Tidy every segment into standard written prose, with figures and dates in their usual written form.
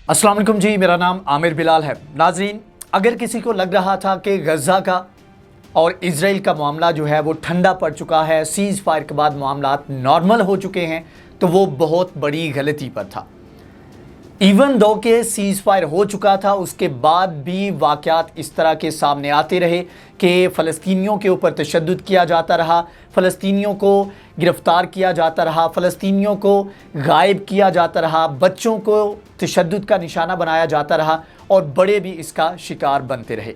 अस्सलाम वालेकुम जी, मेरा नाम आमिर बिलाल है। नाजरीन, अगर किसी को लग रहा था कि गज़ा का और इजराइल का मामला जो है वो ठंडा पड़ चुका है, सीज़ फायर के बाद मामलात नॉर्मल हो चुके हैं, तो वो बहुत बड़ी गलती पर था। इवन दो के सीज़ फायर हो चुका था, उसके बाद भी वाक़यात इस तरह के सामने आते रहे कि फ़लस्तीनियों के ऊपर तशद्दुद किया जाता रहा, फ़लस्तीनियों को गिरफ़्तार किया जाता रहा, फ़लस्तीनियों को गायब किया जाता रहा, बच्चों को तशद्दुद का निशाना बनाया जाता रहा और बड़े भी इसका शिकार बनते रहे।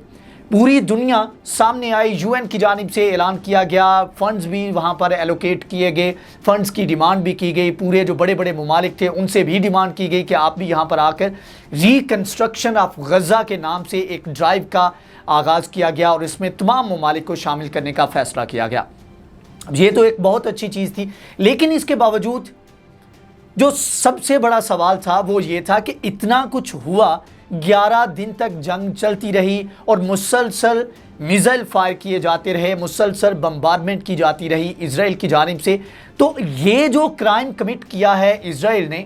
पूरी दुनिया सामने आई, यूएन की जानिब से ऐलान किया गया, फ़ंड्स भी वहाँ पर एलोकेट किए गए, फ़ंड्स की डिमांड भी की गई, पूरे जो बड़े बड़े ममालिक थे उनसे भी डिमांड की गई कि आप भी यहाँ पर आकर रिकन्स्ट्रक्शन ऑफ गज़ा के नाम से एक ड्राइव का आगाज़ किया गया और इसमें तमाम ममालिक को शामिल करने का फ़ैसला किया गया। ये तो एक बहुत अच्छी चीज़ थी, लेकिन इसके बावजूद जो सबसे बड़ा सवाल था वो ये था कि इतना कुछ हुआ, 11 दिन तक जंग चलती रही और मुसलसल मिसाइल फायर किए जाते रहे, मुसलसल बम्बारमेंट की जाती रही इजराइल की जानिब से। तो ये जो क्राइम कमिट किया है इजराइल ने,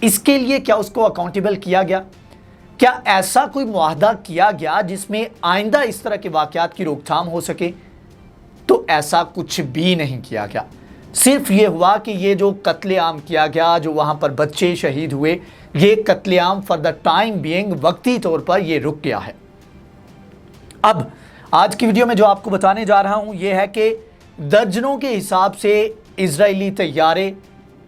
इसके लिए क्या उसको अकाउंटेबल किया गया? क्या ऐसा कोई मुआहदा किया गया जिसमें आइंदा इस तरह के वाक़यात की रोकथाम हो सके? तो ऐसा कुछ भी नहीं किया गया। सिर्फ ये हुआ कि ये जो कत्लेआम किया गया, जो वहाँ पर बच्चे शहीद हुए, ये कत्लेआम फॉर द टाइम बीइंग वक्ती तौर पर ये रुक गया है। अब आज की वीडियो में जो आपको बताने जा रहा हूँ ये है कि दर्जनों के हिसाब से इजरायली तैयारे,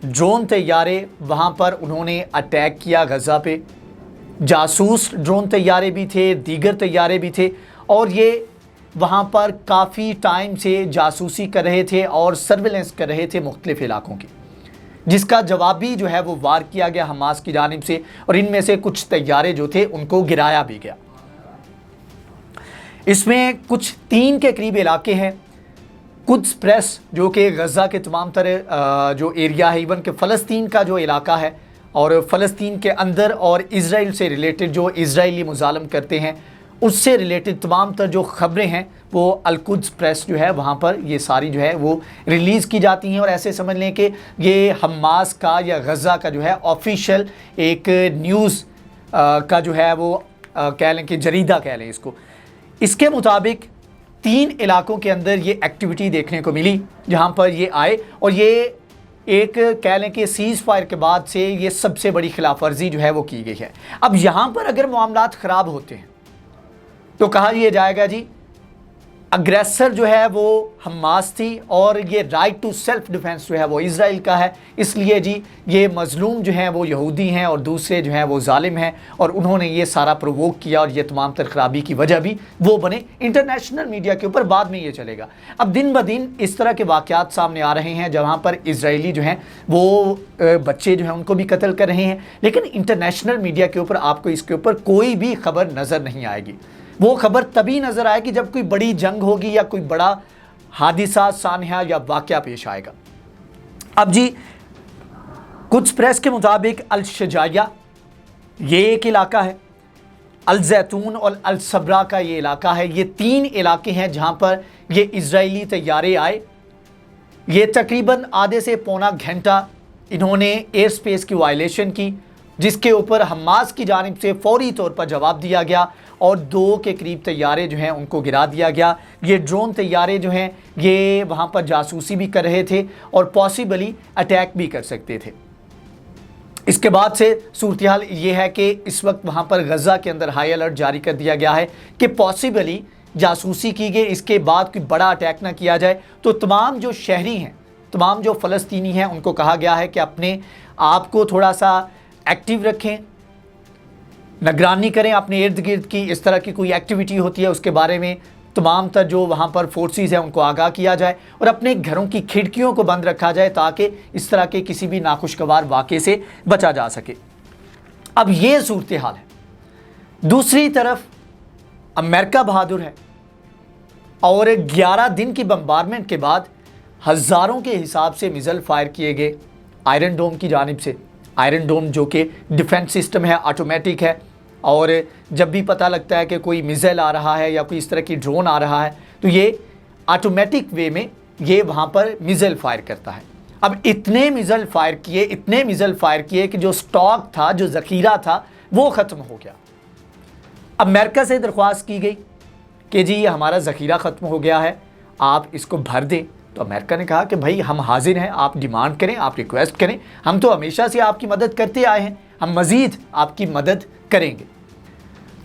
ड्रोन तैयारे वहाँ पर उन्होंने अटैक किया गज़ा पे। जासूस ड्रोन तैयारे भी थे, दीगर तैयारे भी थे और ये वहाँ पर काफ़ी टाइम से जासूसी कर रहे थे और सर्विलेंस कर रहे थे मुख्तलिफ इलाकों की, जिसका जवाबी जो है वो वार किया गया हमास की जानिब से और इनमें से कुछ तैयारे जो थे उनको गिराया भी गया। इसमें कुछ 3 के करीब इलाके हैं। कुद्स प्रेस जो कि गज़ा के तमाम तरह जो एरिया है, इवन के फ़लस्तीन का जो इलाका है और फ़लस्तीन के अंदर और इजराइल से रिलेटेड जो इजरायली मुजालम करते हैं उससे रिलेटेड तमाम तर जो ख़बरें हैं वो अल-कुद्स प्रेस जो है वहाँ पर ये सारी जो है वो रिलीज़ की जाती हैं और ऐसे समझ लें कि ये हमास का या गज़ा का जो है ऑफिशियल एक न्यूज़ का जो है वो कह लें कि जरीदा कह लें इसको। इसके मुताबिक 3 इलाकों के अंदर ये एक्टिविटी देखने को मिली जहाँ पर ये आए और ये एक कह लें कि सीज़ फायर के बाद से ये सबसे बड़ी खिलाफ वर्जी जो है वो की गई है। अब यहाँ पर अगर मामलात ख़राब होते हैं तो कहा यह जाएगा जी अग्रेसर जो है वो हमास थी और ये राइट टू सेल्फ डिफेंस जो है वो इजराइल का है, इसलिए जी ये मजलूम जो हैं वो यहूदी हैं और दूसरे जो हैं वो जालिम हैं और उन्होंने ये सारा प्रोवोक किया और ये तमाम तर खराबी की वजह भी वो बने। इंटरनेशनल मीडिया के ऊपर बाद में ये चलेगा। अब दिन ब दिन इस तरह के वाक़यात सामने आ रहे हैं जहाँ पर इजरायली जो हैं वो बच्चे जो हैं उनको भी कत्ल कर रहे हैं, लेकिन इंटरनेशनल मीडिया के ऊपर आपको इसके ऊपर कोई भी खबर नज़र नहीं आएगी। वो खबर तभी नज़र आएगी जब कोई बड़ी जंग होगी या कोई बड़ा हादिसा सानहा या वाक़या पेश आएगा। अब जी कुछ प्रेस के मुताबिक अल शजाया ये एक इलाका है, अल जैतून और अल सबरा का ये इलाका है। ये 3 इलाके हैं जहाँ पर ये इजरायली तैयारे आए। ये तकरीबन आधे से पौना घंटा इन्होंने एयर स्पेस की वायलेशन की, जिसके ऊपर हमास की जानिब से फौरी तौर पर जवाब दिया गया और 2 के करीब तैयारे जो हैं उनको गिरा दिया गया। ये ड्रोन तैयारे जो हैं ये वहाँ पर जासूसी भी कर रहे थे और पॉसिबली अटैक भी कर सकते थे। इसके बाद से सूरत हाल ये है कि इस वक्त वहाँ पर गज़ा के अंदर हाई अलर्ट जारी कर दिया गया है कि पॉसिबली जासूसी की गई, इसके बाद कोई बड़ा अटैक ना किया जाए। तो तमाम जो शहरी हैं, तमाम जो फ़लस्तीनी हैं उनको कहा गया है कि अपने आप को थोड़ा सा एक्टिव रखें, निगरानी करें अपने इर्द गिर्द की। इस तरह की कोई एक्टिविटी होती है उसके बारे में तमाम तर जो वहाँ पर फोर्सेस हैं उनको आगाह किया जाए और अपने घरों की खिड़कियों को बंद रखा जाए ताकि इस तरह के किसी भी नाखुशगवार वाक़े से बचा जा सके। अब ये सूरत हाल है। दूसरी तरफ अमेरिका बहादुर है और 11 दिन की बम्बारमेंट के बाद हज़ारों के हिसाब से मिसाइल फायर किए गए आयरन डोम की जानिब से। आयरन डोम जो कि डिफेंस सिस्टम है, ऑटोमेटिक है और जब भी पता लगता है कि कोई मिसाइल आ रहा है या कोई इस तरह की ड्रोन आ रहा है तो ये ऑटोमेटिक वे में ये वहाँ पर मिसाइल फायर करता है। अब इतने मिसाइल फायर किए कि जो स्टॉक था, जो ज़ख़ीरा था वो ख़त्म हो गया। अमेरिका से दरख्वास्त की गई कि जी ये हमारा ज़ख़ीरा ख़त्म हो गया है, आप इसको भर दें। तो अमेरिका ने कहा कि भाई हम हाजिर हैं, आप डिमांड करें, आप रिक्वेस्ट करें, हम तो हमेशा से आपकी मदद करते आए हैं, हम मज़ीद आपकी मदद करेंगे।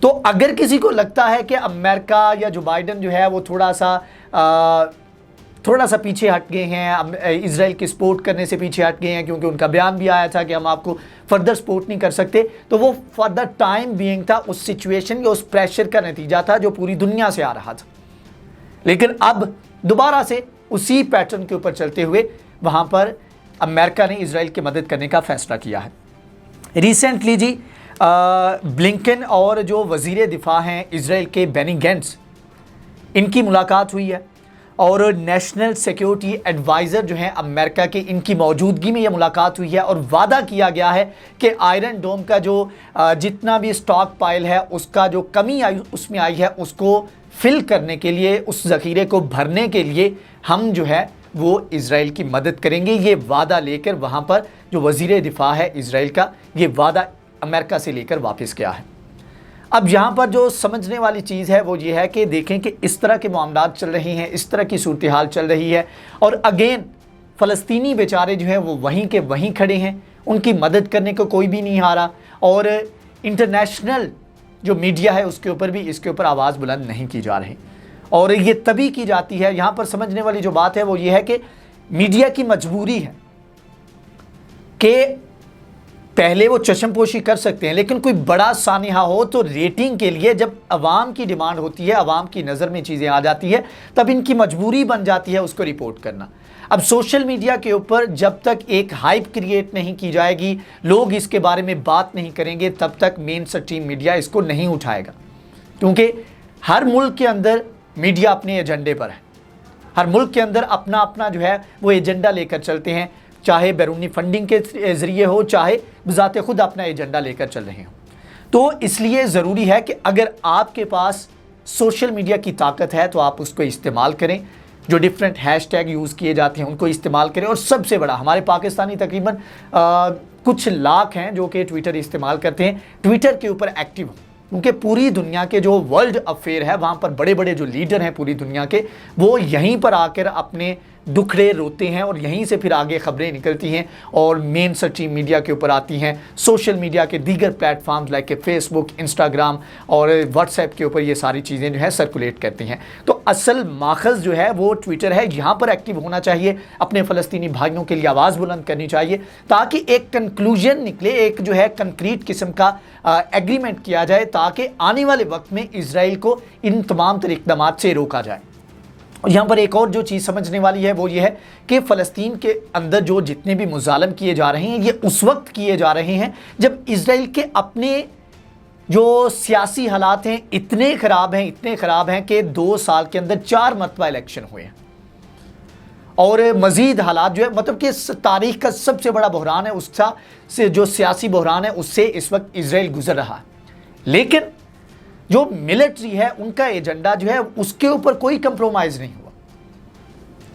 तो अगर किसी को लगता है कि अमेरिका या जो बाइडन जो है वो थोड़ा सा पीछे हट गए हैं, इजराइल की सपोर्ट करने से पीछे हट गए हैं, क्योंकि उनका बयान भी आया था कि हम आपको फर्दर सपोर्ट नहीं कर सकते, तो वो फॉर द टाइम बीइंग था, उस सिचुएशन या उस प्रेशर का नतीजा था जो पूरी दुनिया से आ रहा था। लेकिन अब दोबारा से उसी पैटर्न के ऊपर चलते हुए वहाँ पर अमेरिका ने इजराइल की मदद करने का फैसला किया है। रिसेंटली जी ब्लिंकन और जो वज़ीर दिफा हैं इजराइल के बेनी गैंट्स, इनकी मुलाकात हुई है और नेशनल सिक्योरिटी एडवाइज़र जो हैं अमेरिका के, इनकी मौजूदगी में यह मुलाकात हुई है और वादा किया गया है कि आयरन डोम का जो जितना भी स्टॉक पाइल है उसका जो कमी आई उसमें आई है उसको फिल करने के लिए, उस ज़ख़ीरे को भरने के लिए हम जो है वो इजराइल की मदद करेंगे। ये वादा लेकर वहाँ पर जो वज़ीर दिफा है इजराइल का, ये वादा अमेरिका से लेकर वापस गया है। अब यहाँ पर जो समझने वाली चीज़ है वो ये है कि देखें कि इस तरह के मामलात चल रहे हैं, इस तरह की सूरत हाल चल रही है और अगेन फ़लस्तीनी बेचारे जो हैं वो वहीं के वहीं खड़े हैं, उनकी मदद करने को कोई भी नहीं आ रहा और इंटरनेशनल जो मीडिया है उसके ऊपर भी इसके ऊपर आवाज़ बुलंद नहीं की जा रही। और ये तभी की जाती है, यहाँ पर समझने वाली जो बात है वो ये है कि मीडिया की मजबूरी है कि पहले वो चश्मपोशी कर सकते हैं, लेकिन कोई बड़ा सानिहा हो तो रेटिंग के लिए जब अवाम की डिमांड होती है, अवाम की नज़र में चीज़ें आ जाती है, तब इनकी मजबूरी बन जाती है उसको रिपोर्ट करना। अब सोशल मीडिया के ऊपर जब तक एक हाइप क्रिएट नहीं की जाएगी, लोग इसके बारे में बात नहीं करेंगे, तब तक मेन स्ट्रीम मीडिया इसको नहीं उठाएगा, क्योंकि हर मुल्क के अंदर मीडिया अपने एजेंडे पर है, हर मुल्क के अंदर अपना अपना जो है वो एजेंडा लेकर चलते हैं, चाहे बैरूनी फंडिंग के ज़रिए हो, चाहे बज़ाते खुद अपना एजेंडा लेकर चल रहे हों। तो इसलिए ज़रूरी है कि अगर आपके पास सोशल मीडिया की ताकत है तो आप उसको इस्तेमाल करें, जो डिफरेंट हैशटैग यूज़ किए जाते हैं उनको इस्तेमाल करें। और सबसे बड़ा, हमारे पाकिस्तानी तकरीबन कुछ लाख हैं जो कि ट्विटर इस्तेमाल करते हैं, ट्विटर के ऊपर एक्टिव हों, क्योंकि पूरी दुनिया के जो वर्ल्ड अफेयर है वहाँ पर बड़े बड़े जो लीडर हैं पूरी दुनिया के, वो यहीं पर आकर अपने दुखड़े रोते हैं और यहीं से फिर आगे ख़बरें निकलती हैं और मेन स्ट्रीम मीडिया के ऊपर आती हैं। सोशल मीडिया के दीगर प्लेटफॉर्म्स लाइक फेसबुक, इंस्टाग्राम और व्हाट्सएप के ऊपर ये सारी चीज़ें जो है सर्कुलेट करती हैं। तो असल माखज़ जो है वो ट्विटर है, यहाँ पर एक्टिव होना चाहिए, अपने फ़लस्तीनी भाइयों के लिए आवाज़ बुलंद करनी चाहिए, ताकि एक कंक्लूजन निकले, एक जो है कंक्रीट किस्म का एग्रीमेंट किया जाए, ताकि आने वाले वक्त में इजराइल को इन तमाम तरह इक़दाम से रोका जाए। और यहाँ पर एक और जो चीज़ समझने वाली है वो ये है कि फ़लस्तीन के अंदर जो जितने भी मुजालम किए जा रहे हैं, ये उस वक्त किए जा रहे हैं जब इजराइल के अपने जो सियासी हालात हैं इतने ख़राब हैं कि 2 साल के अंदर 4 मरतबा इलेक्शन हुए हैं और मज़ीद हालात जो है, मतलब कि तारीख़ का सबसे बड़ा बहरान है, उसका से जो सियासी बहरान है उससे इस वक्त इजराइल गुजर रहा है। लेकिन जो मिलिट्री है उनका एजेंडा जो है उसके ऊपर कोई कंप्रोमाइज़ नहीं हुआ,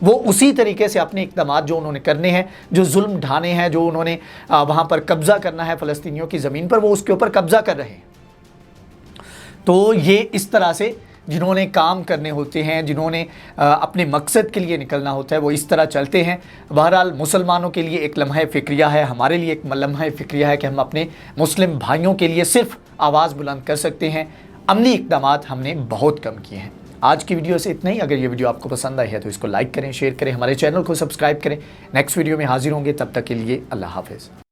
वो उसी तरीके से अपने इक़दाम जो उन्होंने करने हैं, जो जुल्म ढाने हैं, जो उन्होंने वहाँ पर कब्ज़ा करना है फ़लस्तीनियों की ज़मीन पर, वो उसके ऊपर कब्ज़ा कर रहे हैं। तो ये इस तरह से जिन्होंने काम करने होते हैं, जिन्होंने अपने मकसद के लिए निकलना होता है, वो इस तरह चलते हैं। बहरहाल मुसलमानों के लिए एक लम्हा फ़िक्रिया है, हमारे लिए एक लम्हा फ़िक्रिया है कि हम अपने मुस्लिम भाइयों के लिए सिर्फ आवाज़ बुलंद कर सकते हैं। अमली इक़दाम हमने बहुत कम किए हैं। आज की वीडियो से इतना ही। अगर ये वीडियो आपको पसंद आई है तो इसको लाइक करें, शेयर करें, हमारे चैनल को सब्सक्राइब करें। नेक्स्ट वीडियो में हाजिर होंगे, तब तक के लिए अल्लाह हाफ़िज़।